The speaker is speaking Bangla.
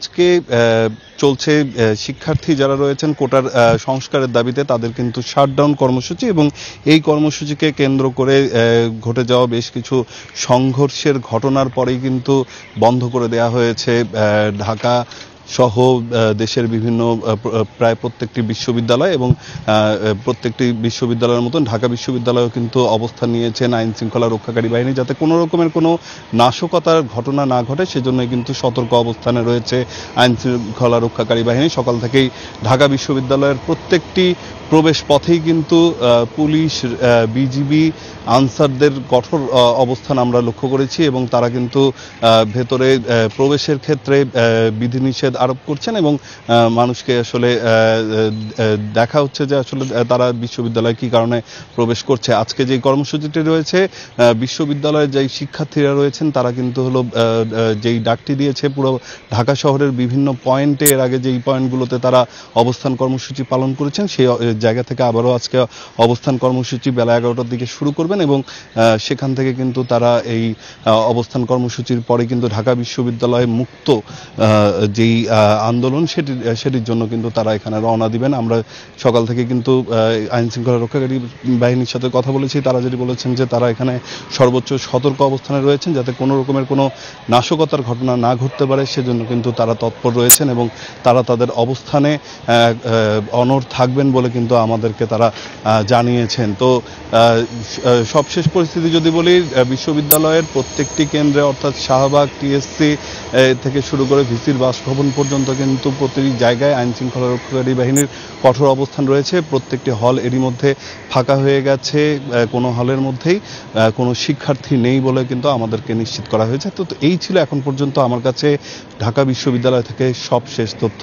আজকে চলছে শিক্ষার্থী যারা রয়েছেন কোটার সংস্কারের দাবিতে তাদের কিন্তু শাটডাউন কর্মসূচি, এবং এই কর্মসূচিকে কেন্দ্র করে ঘটে যাওয়া বেশ কিছু সংঘর্ষের ঘটনার পরেই কিন্তু বন্ধ করে দেয়া হয়েছে ঢাকা সহ দেশের বিভিন্ন প্রায় প্রত্যেকটি বিশ্ববিদ্যালয়, এবং প্রত্যেকটি বিশ্ববিদ্যালয়ের মতন ঢাকা বিশ্ববিদ্যালয়ও কিন্তু অবস্থান নিয়েছেন আইন শৃঙ্খলা রক্ষাকারী বাহিনী, যাতে কোনো রকমের কোনো নাশকতার ঘটনা না ঘটে সেজন্যই কিন্তু সতর্ক অবস্থানে রয়েছে আইন শৃঙ্খলা রক্ষাকারী বাহিনী। সকাল থেকেই ঢাকা বিশ্ববিদ্যালয়ের প্রত্যেকটি প্রবেশ পথেই কিন্তু পুলিশ, বিজিবি, আনসারদের কঠোর অবস্থান আমরা লক্ষ্য করেছি, এবং তারা কিন্তু ভেতরে প্রবেশের ক্ষেত্রে বিধিনিষেধ আরোপ করছেন, এবং মানুষকে আসলে দেখা হচ্ছে যে আসলে তারা বিশ্ববিদ্যালয়ে কি কারণে প্রবেশ করছে। আজকে যে কর্মসূচিটি রয়েছে, বিশ্ববিদ্যালয়ের যেই শিক্ষার্থীরা রয়েছেন তারা কিন্তু হলো যেই ডাকটি দিয়েছে পুরো ঢাকা শহরের বিভিন্ন পয়েন্টে, এর আগে যেই পয়েন্টগুলোতে তারা অবস্থান কর্মসূচি পালন করেছেন সেই জায়গা থেকে আবারও আজকে অবস্থান কর্মসূচি বেলা 11টার দিকে শুরু করবেন, এবং সেখান থেকে কিন্তু তারা এই অবস্থান কর্মসূচির পরে কিন্তু ঢাকা বিশ্ববিদ্যালয়ে মুক্ত যেই আন্দোলন সেটির জন্য কিন্তু তারা এখানে রওনা দিবেন। আমরা সকাল থেকে কিন্তু আইন শৃঙ্খলা রক্ষাকারী বাহিনীর সাথে কথা বলেছি, তারা যেটি বলেছেন যে তারা এখানে সর্বোচ্চ সতর্ক অবস্থানে রয়েছেন যাতে কোনো রকমের কোনো নাশকতার ঘটনা না ঘটতে পারে, সেজন্য কিন্তু তারা তৎপর রয়েছেন, এবং তারা তাদের অবস্থানে অনড় থাকবেন বলে কিন্তু আমাদেরকে তারা জানিয়েছেন। তো সবশেষ পরিস্থিতি যদি বলি, বিশ্ববিদ্যালয়ের প্রত্যেকটি কেন্দ্রে অর্থাৎ শাহবাগ, টিএসসি থেকে শুরু করে ভিসির বাসভবন পর্যন্ত কিন্তু প্রতিটি জায়গায় আইন শৃঙ্খলা রক্ষাকারী বাহিনীর কঠোর অবস্থান রয়েছে। প্রত্যেকটি হল এরই মধ্যে ফাঁকা হয়ে গেছে, কোনো হলের মধ্যেই কোনো শিক্ষার্থী নেই বলে কিন্তু আমাদেরকে নিশ্চিত করা হয়েছে। তো এই ছিল এখন পর্যন্ত আমার কাছে ঢাকা বিশ্ববিদ্যালয় থেকে সবশেষ তথ্য।